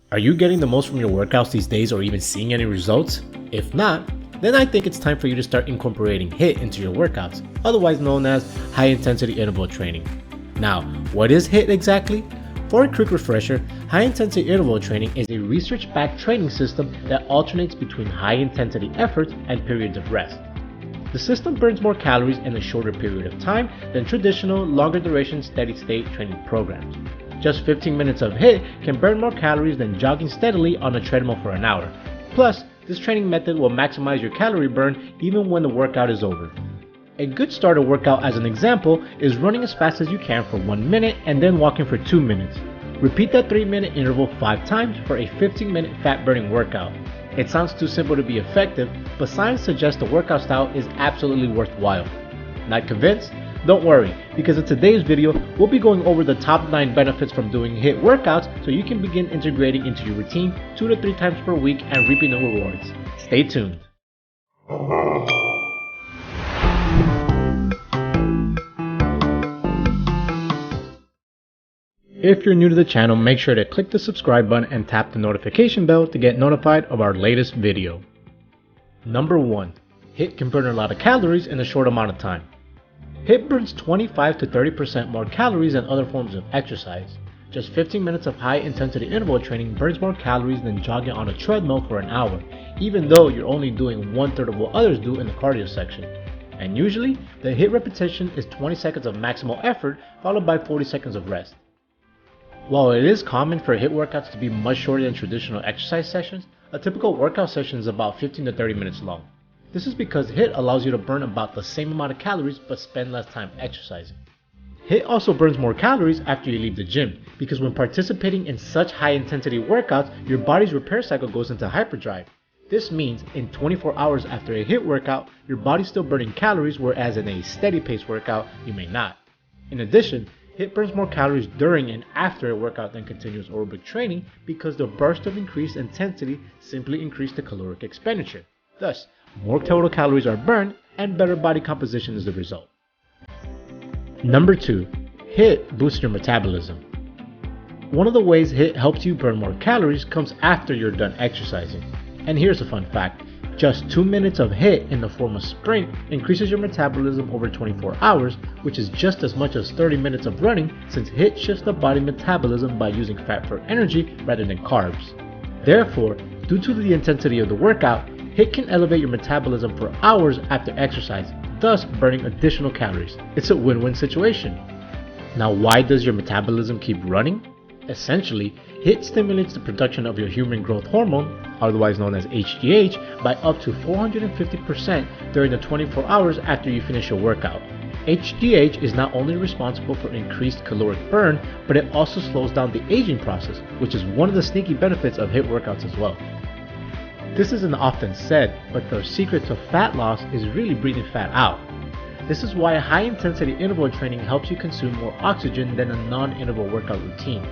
Are you getting the most from your workouts these days or even seeing any results? If not, then I think it's time for you to start incorporating HIIT into your workouts, otherwise known as high intensity interval training. Now, what is HIIT exactly? For a quick refresher, high intensity interval training is a research-backed training system that alternates between high intensity efforts and periods of rest. The system burns more calories in a shorter period of time than traditional longer duration steady state training programs. Just 15 minutes of HIIT can burn more calories than jogging steadily on a treadmill for an hour. Plus, this training method will maximize your calorie burn even when the workout is over. A good starter workout, as an example, is running as fast as you can for 1 minute and then walking for 2 minutes. Repeat that 3-minute interval 5 times for a 15-minute fat burning workout. It sounds too simple to be effective, but science suggests the workout style is absolutely worthwhile. Not convinced? Don't worry, because in today's video, we'll be going over the top 9 benefits from doing HIIT workouts so you can begin integrating into your routine 2 to 3 times per week and reaping the rewards. Stay tuned. If you're new to the channel, make sure to click the subscribe button and tap the notification bell to get notified of our latest video. Number 1. HIIT can burn a lot of calories in a short amount of time. HIIT burns 25 to 30% more calories than other forms of exercise. Just 15 minutes of high intensity interval training burns more calories than jogging on a treadmill for an hour, even though you're only doing 1/3 of what others do in the cardio section. And usually, the HIIT repetition is 20 seconds of maximal effort followed by 40 seconds of rest. While it is common for HIIT workouts to be much shorter than traditional exercise sessions, a typical workout session is about 15 to 30 minutes long. This is because HIIT allows you to burn about the same amount of calories but spend less time exercising. HIIT also burns more calories after you leave the gym, because when participating in such high intensity workouts, your body's repair cycle goes into hyperdrive. This means in 24 hours after a HIIT workout, your body's still burning calories, whereas in a steady pace workout, you may not. In addition, HIIT burns more calories during and after a workout than continuous aerobic training because the burst of increased intensity simply increased the caloric expenditure. Thus, more total calories are burned and better body composition is the result. Number 2. HIIT boosts your metabolism. One of the ways HIIT helps you burn more calories comes after you're done exercising. And here's a fun fact. Just 2 minutes of HIIT in the form of sprint increases your metabolism over 24 hours, which is just as much as 30 minutes of running, since HIIT shifts the body metabolism by using fat for energy rather than carbs. Therefore, due to the intensity of the workout, HIIT can elevate your metabolism for hours after exercise, thus burning additional calories. It's a win-win situation. Now, why does your metabolism keep running? Essentially, HIIT stimulates the production of your human growth hormone, otherwise known as HGH, by up to 450% during the 24 hours after you finish your workout. HGH is not only responsible for increased caloric burn, but it also slows down the aging process, which is one of the sneaky benefits of HIIT workouts as well. This isn't often said, but the secret to fat loss is really breathing fat out. This is why high intensity interval training helps you consume more oxygen than a non-interval workout routine.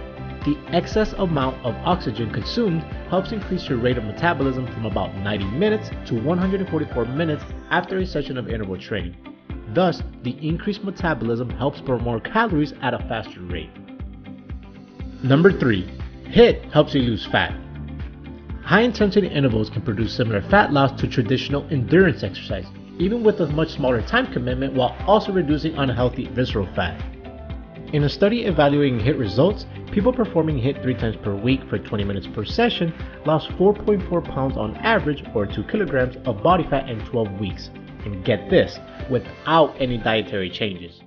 The excess amount of oxygen consumed helps increase your rate of metabolism from about 90 minutes to 144 minutes after a session of interval training. Thus, the increased metabolism helps burn more calories at a faster rate. Number 3. HIIT helps you lose fat. High intensity intervals can produce similar fat loss to traditional endurance exercise, even with a much smaller time commitment, while also reducing unhealthy visceral fat. In a study evaluating HIIT results, people performing HIIT 3 times per week for 20 minutes per session lost 4.4 pounds on average, or 2 kilograms of body fat in 12 weeks. And get this, without any dietary changes.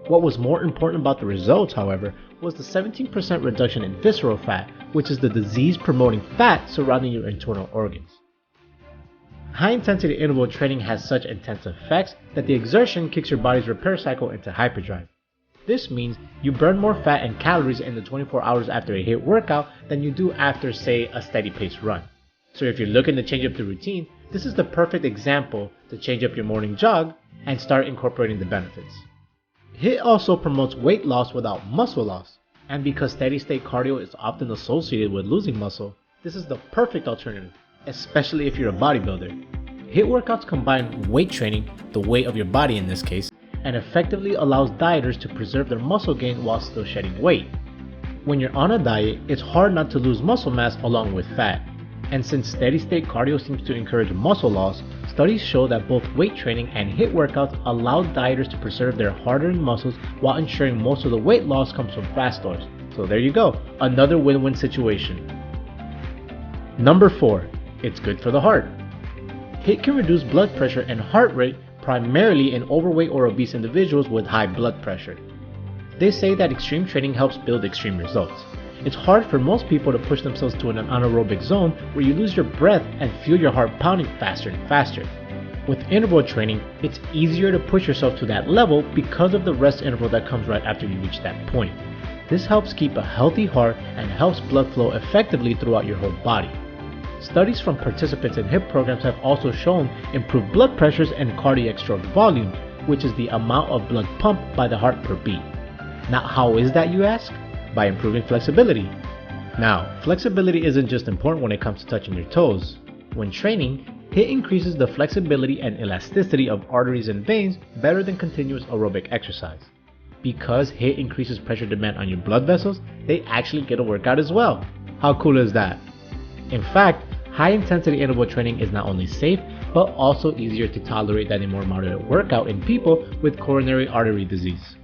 What was more important about the results, however, was the 17% reduction in visceral fat, which is the disease-promoting fat surrounding your internal organs. High-intensity interval training has such intense effects that the exertion kicks your body's repair cycle into hyperdrive. This means you burn more fat and calories in the 24 hours after a HIIT workout than you do after, say, a steady pace run. So if you're looking to change up the routine, this is the perfect example to change up your morning jog and start incorporating the benefits. HIIT also promotes weight loss without muscle loss, and because steady state cardio is often associated with losing muscle, this is the perfect alternative, especially if you're a bodybuilder. HIIT workouts combine weight training, the weight of your body in this case, and effectively allows dieters to preserve their muscle gain while still shedding weight. When you're on a diet, it's hard not to lose muscle mass along with fat. And since steady state cardio seems to encourage muscle loss, studies show that both weight training and HIIT workouts allow dieters to preserve their hard-earned muscles while ensuring most of the weight loss comes from fat stores. So there you go, another win-win situation. Number 4, it's good for the heart. HIIT can reduce blood pressure and heart rate primarily in overweight or obese individuals with high blood pressure. They say that extreme training helps build extreme results. It's hard for most people to push themselves to an anaerobic zone where you lose your breath and feel your heart pounding faster and faster. With interval training, it's easier to push yourself to that level because of the rest interval that comes right after you reach that point. This helps keep a healthy heart and helps blood flow effectively throughout your whole body. Studies from participants in HIIT programs have also shown improved blood pressures and cardiac stroke volumes, which is the amount of blood pumped by the heart per beat. Now, how is that, you ask? By improving flexibility. Now, flexibility isn't just important when it comes to touching your toes. When training, HIIT increases the flexibility and elasticity of arteries and veins better than continuous aerobic exercise. Because HIIT increases pressure demand on your blood vessels, they actually get a workout as well. How cool is that? In fact, high-intensity interval training is not only safe, but also easier to tolerate than a more moderate workout in people with coronary artery disease.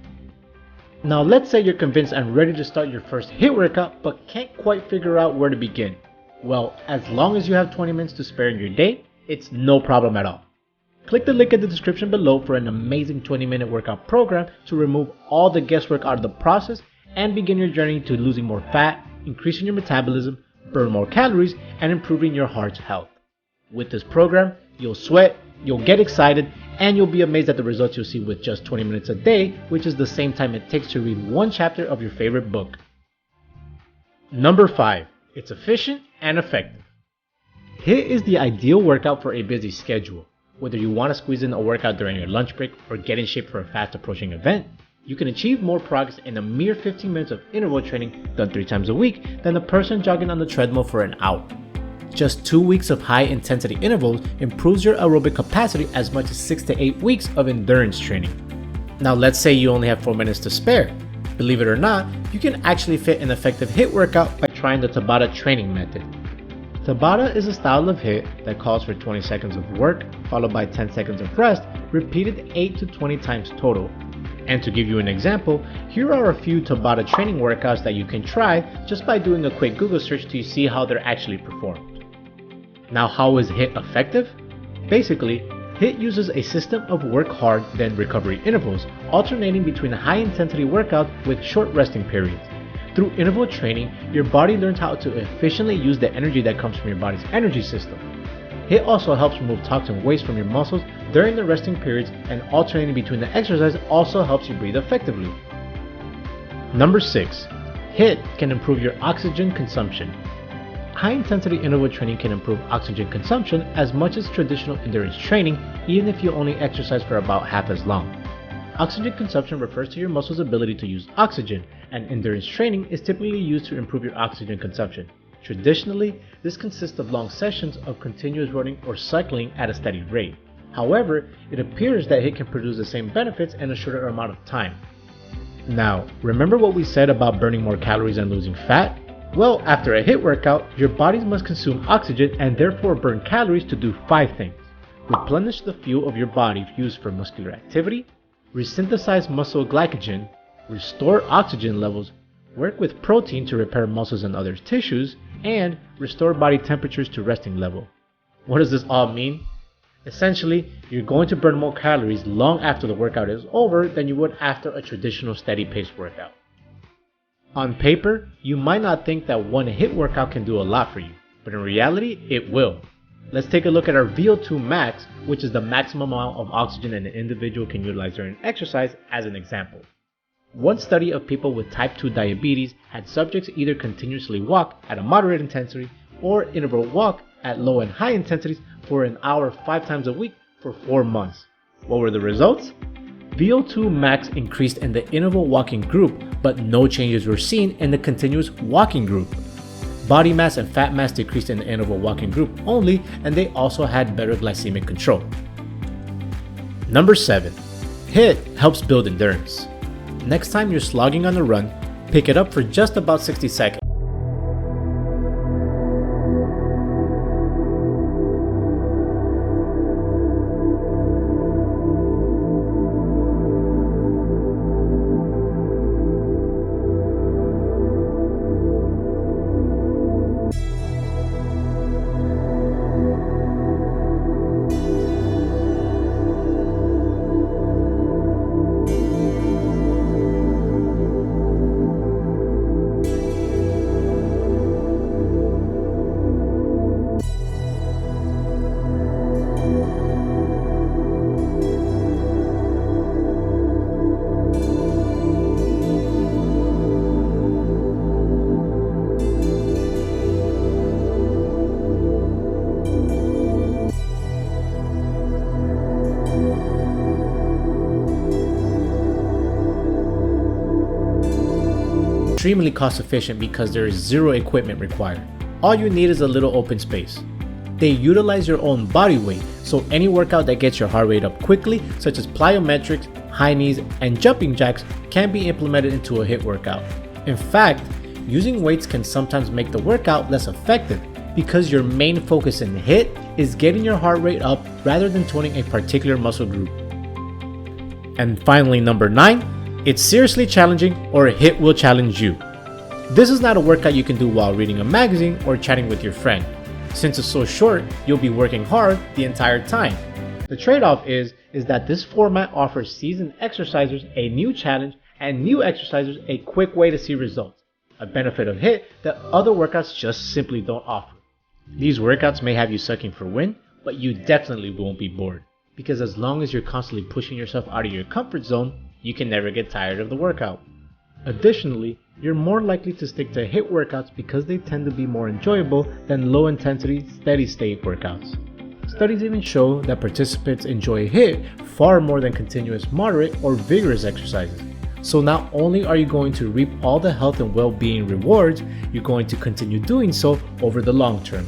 Now let's say you're convinced and ready to start your first HIIT workout but can't quite figure out where to begin. Well, as long as you have 20 minutes to spare in your day, it's no problem at all. Click the link in the description below for an amazing 20-minute workout program to remove all the guesswork out of the process and begin your journey to losing more fat, increasing your metabolism, burn more calories, and improving your heart's health. With this program, you'll sweat, you'll get excited, and you'll be amazed at the results you'll see with just 20 minutes a day, which is the same time it takes to read one chapter of your favorite book. Number 5, it's efficient and effective. HIIT is the ideal workout for a busy schedule. Whether you want to squeeze in a workout during your lunch break or get in shape for a fast approaching event, you can achieve more progress in a mere 15 minutes of interval training done 3 times a week than a person jogging on the treadmill for an hour. Just 2 weeks of high-intensity intervals improves your aerobic capacity as much as 6 to 8 weeks of endurance training. Now let's say you only have 4 minutes to spare. Believe it or not, you can actually fit an effective HIIT workout by trying the Tabata training method. Tabata is a style of HIIT that calls for 20 seconds of work followed by 10 seconds of rest, repeated 8 to 20 times total. And to give you an example, here are a few Tabata training workouts that you can try just by doing a quick Google search to see how they're actually performed. Now, how is HIIT effective? Basically, HIIT uses a system of work hard then recovery intervals, alternating between high-intensity workouts with short resting periods. Through interval training, your body learns how to efficiently use the energy that comes from your body's energy system. HIIT also helps remove toxin waste from your muscles during the resting periods, and alternating between the exercise also helps you breathe effectively. Number 6. HIIT can improve your oxygen consumption. High-intensity interval training can improve oxygen consumption as much as traditional endurance training, even if you only exercise for about half as long. Oxygen consumption refers to your muscles' ability to use oxygen, and endurance training is typically used to improve your oxygen consumption. Traditionally, this consists of long sessions of continuous running or cycling at a steady rate. However, it appears that HIIT can produce the same benefits in a shorter amount of time. Now, remember what we said about burning more calories and losing fat? Well, after a HIIT workout, your bodies must consume oxygen and therefore burn calories to do 5 things. Replenish the fuel of your body used for muscular activity, resynthesize muscle glycogen, restore oxygen levels, work with protein to repair muscles and other tissues, and restore body temperatures to resting level. What does this all mean? Essentially, you're going to burn more calories long after the workout is over than you would after a traditional steady-paced workout. On paper, you might not think that one HIIT workout can do a lot for you, but in reality, it will. Let's take a look at our VO2 max, which is the maximum amount of oxygen an individual can utilize during exercise, as an example. One study of people with type 2 diabetes had subjects either continuously walk at a moderate intensity or interval walk at low and high intensities for an hour 5 times a week for 4 months. What were the results? VO2 max increased in the interval walking group, but no changes were seen in the continuous walking group. Body mass and fat mass decreased in the interval walking group only, and they also had better glycemic control. Number 7. HIIT helps build endurance. Next time you're slogging on a run, Pick it up for just about 60 seconds. Extremely cost efficient because there is zero equipment required. All you need is a little open space. They utilize your own body weight, so any workout that gets your heart rate up quickly, such as plyometrics, high knees, and jumping jacks, can be implemented into a HIIT workout. In fact, using weights can sometimes make the workout less effective because your main focus in HIIT is getting your heart rate up rather than toning a particular muscle group. And finally, number 9. It's seriously challenging, or HIIT will challenge you. This is not a workout you can do while reading a magazine or chatting with your friend. Since it's so short, you'll be working hard the entire time. The trade-off is that this format offers seasoned exercisers a new challenge and new exercisers a quick way to see results, a benefit of HIIT that other workouts just simply don't offer. These workouts may have you sucking for wind, but you definitely won't be bored, because as long as you're constantly pushing yourself out of your comfort zone, you can never get tired of the workout. Additionally, you're more likely to stick to HIIT workouts because they tend to be more enjoyable than low-intensity, steady-state workouts. Studies even show that participants enjoy HIIT far more than continuous moderate or vigorous exercises. So not only are you going to reap all the health and well-being rewards, you're going to continue doing so over the long term.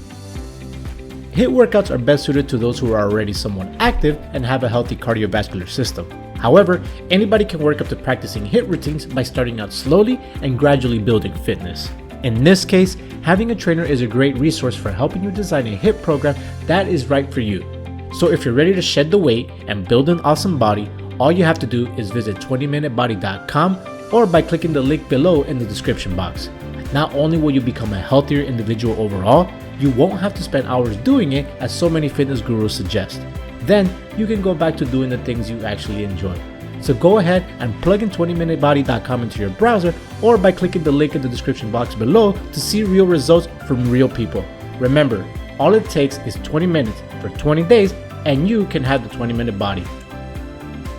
HIIT workouts are best suited to those who are already somewhat active and have a healthy cardiovascular system. However, anybody can work up to practicing HIIT routines by starting out slowly and gradually building fitness. In this case, having a trainer is a great resource for helping you design a HIIT program that is right for you. So if you're ready to shed the weight and build an awesome body, all you have to do is visit 20minutebody.com or by clicking the link below in the description box. Not only will you become a healthier individual overall, you won't have to spend hours doing it as so many fitness gurus suggest. Then you can go back to doing the things you actually enjoy. So go ahead and plug in 20minutebody.com into your browser or by clicking the link in the description box below to see real results from real people. Remember, all it takes is 20 minutes for 20 days and you can have the 20-minute body.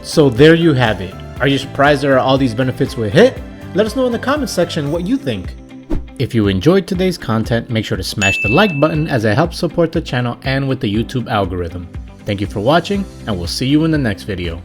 So there you have it. Are you surprised there are all these benefits with HIIT? Let us know in the comments section what you think. If you enjoyed today's content, make sure to smash the like button as it helps support the channel and with the YouTube algorithm. Thank you for watching, and we'll see you in the next video.